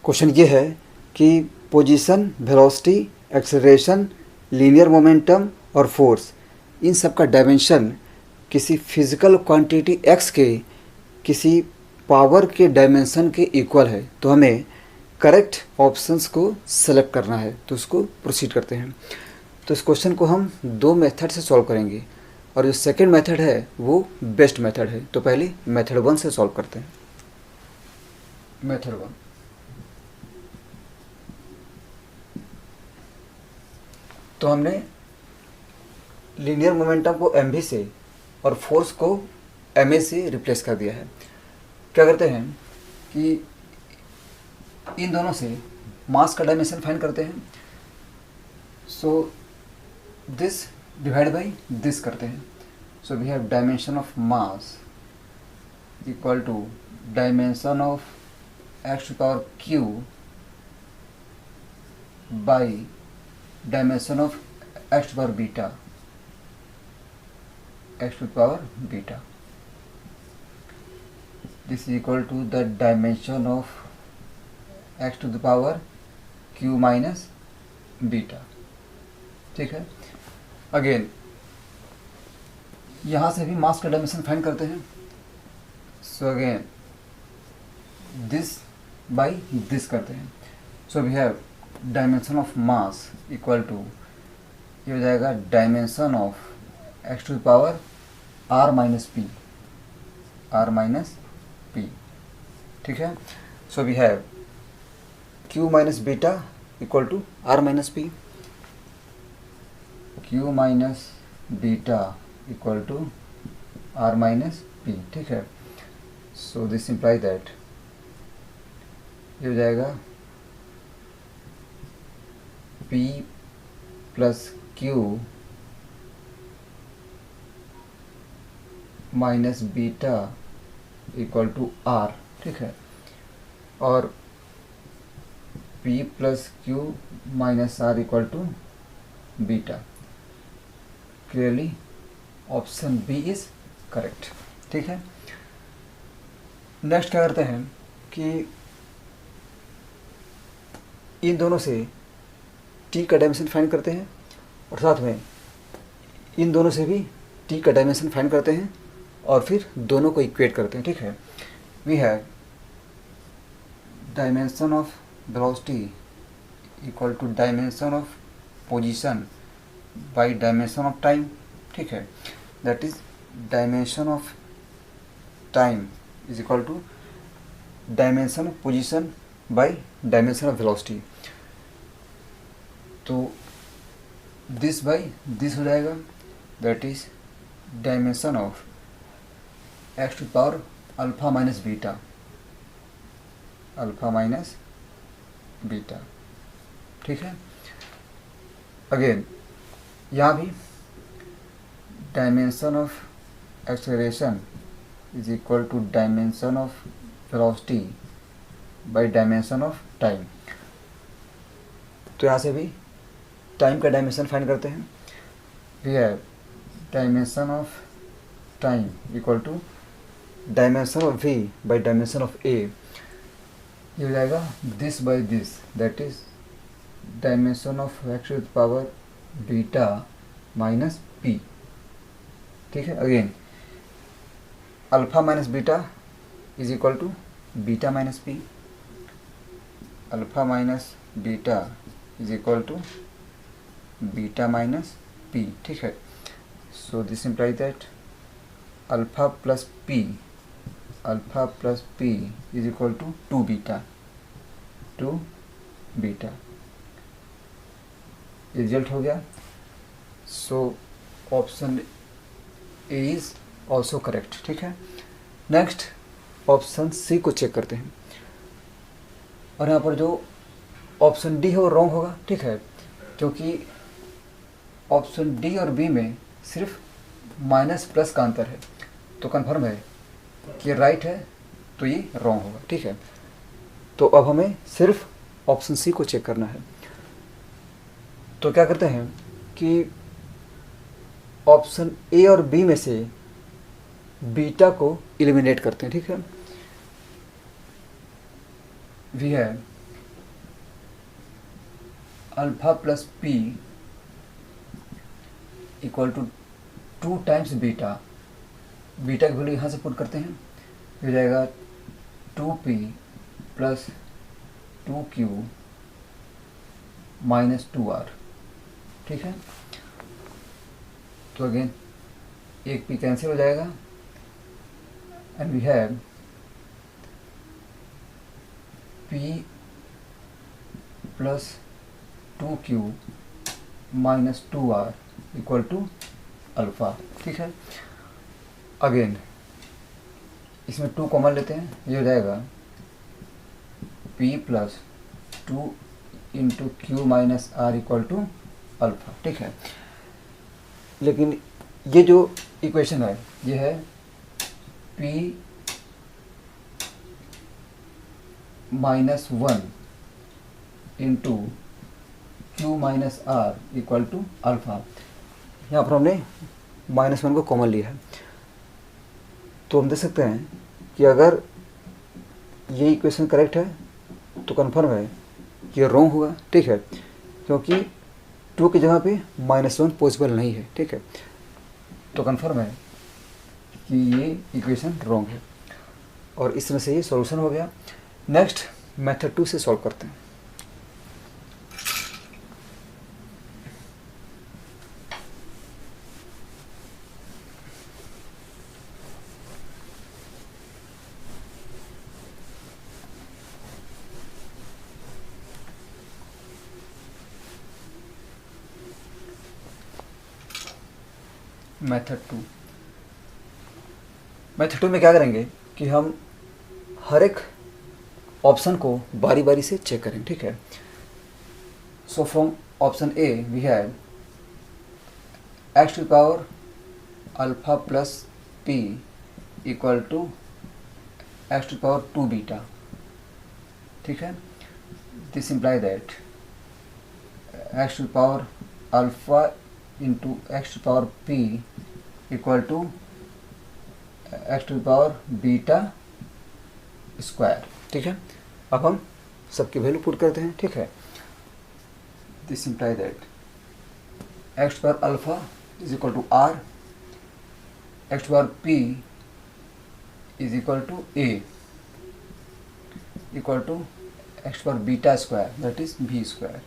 Question ये है कि position, velocity, acceleration, linear momentum और फोर्स, इन सब का डायमेंशन किसी फिजिकल क्वांटिटी x के किसी पावर के डायमेंशन के इक्वल है। तो हमें करेक्ट ऑप्शंस को सेलेक्ट करना है, तो उसको प्रोसीड करते हैं। तो इस क्वेश्चन को हम दो मेथड से सॉल्व करेंगे और जो सेकंड मेथड है वो बेस्ट मेथड है। तो पहले मेथड 1 से सॉल्व करते हैं। मेथड 1, तो हमने लीनियर मोमेंटम को mv से और फोर्स को ma से रिप्लेस कर दिया है। क्या करते हैं कि इन दोनों से मास का डायमेंशन फाइंड करते हैं। So this divide by this करते हैं। So we have dimension of mass equal to dimension of x to power q by dimension of x to power beta, x to the power beta. This is equal to the dimension of x to the power q minus beta. ठीक है। Again यहाँ से भी मास का dimension find करते हैं। So again this by this करते हैं। So we have dimension of mass equal to, ये हो जाएगा dimension of x to the power r minus p, r minus p. ठीक है। So we have q minus beta equal to r minus p, q minus beta equal to r minus p. ठीक है। So this imply that ये हो जाएगा p plus q minus beta equal to r. ठीक है। और p plus Q minus are equal to beta. Clearly option B is correct. ठीक है। नेक्स्ट क्या करते हैं कि इन दोनों से t का डायमेंशन फाइंड करते हैं और साथ में इन दोनों से भी t का डायमेंशन फाइंड करते हैं और फिर दोनों को इक्वेट करते हैं। ठीक है। We have dimension of velocity equal to dimension of position by dimension of time. ठीक है। That is dimension of time is equal to dimension of position by dimension of velocity. तो दिस बाय दिस हो जाएगा, that is dimension of x to power alpha minus beta, alpha minus beta. ठीक है। Again यहाँ भी dimension of acceleration is equal to dimension of velocity by dimension of time. तो यहाँ से भी टाइम का डायमेंशन फाइंड करते हैं। We have dimension of time equal to dimension of v by dimension of a। ये हो जाएगा this by this, that is dimension of x to the power beta minus p। ठीक है। Again alpha minus beta is equal to beta minus p, alpha minus beta is equal to beta minus p। ठीक है। So this imply that alpha plus p, alpha plus p is equal to 2 beta. Result हो गया। So option A is also correct. ठीक है। Next option C को check करते हैं और यहाँ पर जो ऑप्शन डी है वो रॉन्ग होगा। ठीक है। क्योंकि ऑप्शन डी और बी में सिर्फ माइनस प्लस का अंतर है, तो कन्फर्म है कि राइट है, तो ये रॉन्ग होगा। ठीक है। तो अब हमें सिर्फ ऑप्शन सी को चेक करना है। तो क्या करते हैं कि ऑप्शन ए और बी में से बीटा को एलिमिनेट करते हैं। ठीक है। We have alpha plus p equal to 2 times beta. Beta की वैल्यू यहाँ से पुट करते हैं, हो जाएगा 2p plus 2q minus 2r। ठीक है, तो अगेन एक p कैंसिल हो जाएगा and we have p plus 2q minus 2r equal to alpha. ठीक है, अगेन इसमें 2 कॉमन लेते हैं, ये हो जाएगा p plus 2 into q minus are equal to alpha. ठीक है, लेकिन ये जो इक्वेशन है ये है p minus 1 into q minus are equal to alpha. यहाँ पर हमने -1 को कॉमन लिया है, तो हम देख सकते हैं कि अगर ये इक्वेशन करेक्ट है तो कन्फर्म है कि ये रॉन्ग होगा। ठीक है, क्योंकि 2 की जगह पे -1 पॉसिबल नहीं है। ठीक है, तो कन्फर्म है कि ये इक्वेशन रॉन्ग है और इस तरह से ये सॉल्यूशन हो गया। नेक्स्ट मेथड 2 से सॉल्व करते हैं। मेथड टू में क्या करेंगे कि हम हर एक ऑप्शन को बारी बारी से चेक करें। ठीक है, so from option A we have x to power alpha plus p equal to x to power 2 beta. ठीक है, this imply that x to power alpha into x to power p equal to x to power beta square. ठीक है, अब हम सबकी value put करते हैं। ठीक है, this imply that x to power alpha is equal to r, x to power p is equal to a equal to x to power beta square that is v square,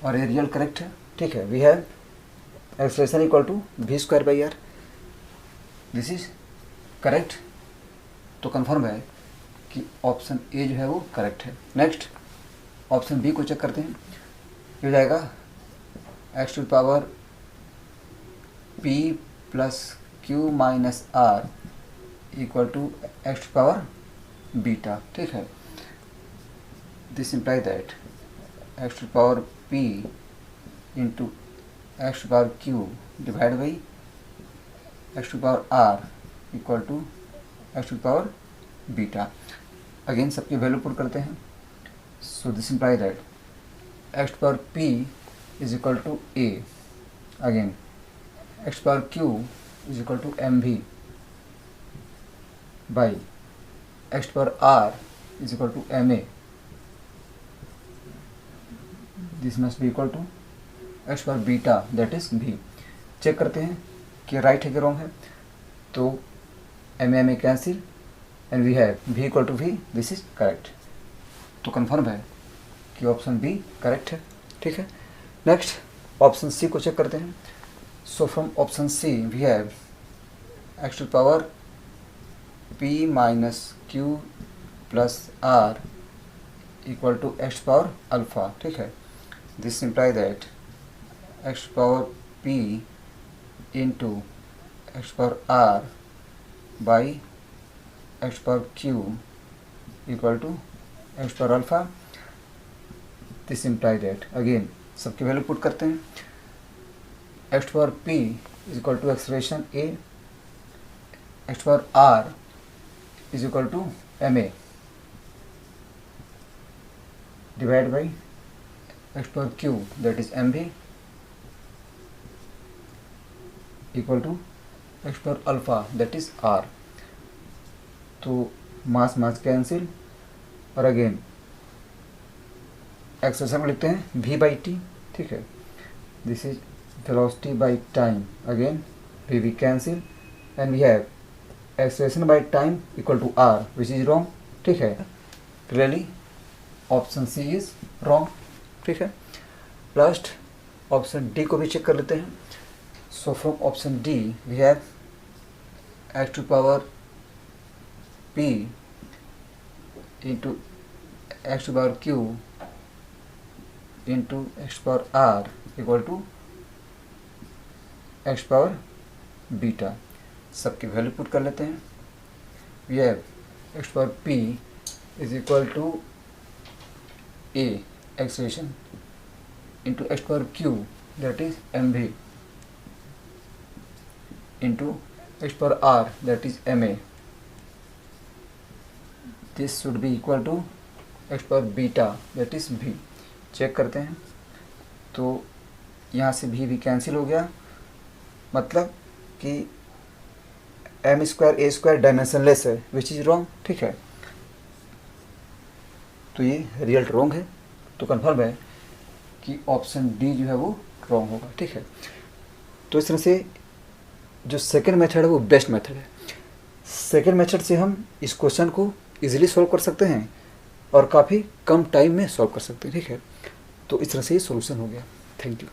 और ये real correct है। ठीक है, we have expression equal to v square by r, this is correct. तो confirm है कि option A जो है वो करेक्ट है। नेक्स्ट ऑप्शन बी को चेक करते हैं, ये हो जाएगा x to power p plus Q minus are equal to x to power beta. ठीक है, this imply that x to power p into x to power q divide by x to power r equal to x to power beta. Again सबकी value put करते हैं, so this imply that x to power p is equal to a, again x to power q is equal to mv by x to power r is equal to ma, this must be equal to x to power beta that is v। Check करते हैं कि right है कि wrong है, तो ma cancel and we have v equal to v, this is correct. तो confirm है कि ऑप्शन बी करेक्ट है। ठीक है, नेक्स्ट ऑप्शन सी को चेक करते हैं। So from option C we have x to power p minus Q plus R equal to x power alpha. ठीक है, this imply that x power p into x power r by x power q equal to x power alpha, this imply that again सबकी value put करते हैं, x power p is equal to expression a, x power r is equal to ma divide by x power q that is mv equal to x power alpha that is r। तो mass cancel और again acceleration को लिखते हैं v by T, ठीक है। This is velocity by time, again v we cancel and we have acceleration by time equal to r which is wrong, ठीक है। Clearly option C is wrong, ठीक है। Last option D को भी check कर लेते हैं। So from option D we have x to power p into x to power q into x power r equal to x power beta. सबकी value put कर लेते हैं। We have x power p is equal to a acceleration into x power q that is mv into x power r that is ma। This should be equal to x power beta that is v। Check करते हैं तो यहाँ से भी cancel हो गया, मतलब कि एम स्क्वायर ए स्क्वायर डायमेंशनलेस है विच इज़ रॉन्ग, ठीक है। तो ये रिजल्ट रॉन्ग है, तो कन्फर्म है कि ऑप्शन डी जो है वो रॉन्ग होगा, ठीक है। तो इस तरह से जो सेकंड मेथड है वो बेस्ट मेथड है। सेकंड मेथड से हम इस क्वेश्चन को इजीली सॉल्व कर सकते हैं और काफ़ी कम टाइम में सॉल्व कर सकते हैं, ठीक है। तो इस तरह से ये सॉल्यूशन हो गया। Thank you.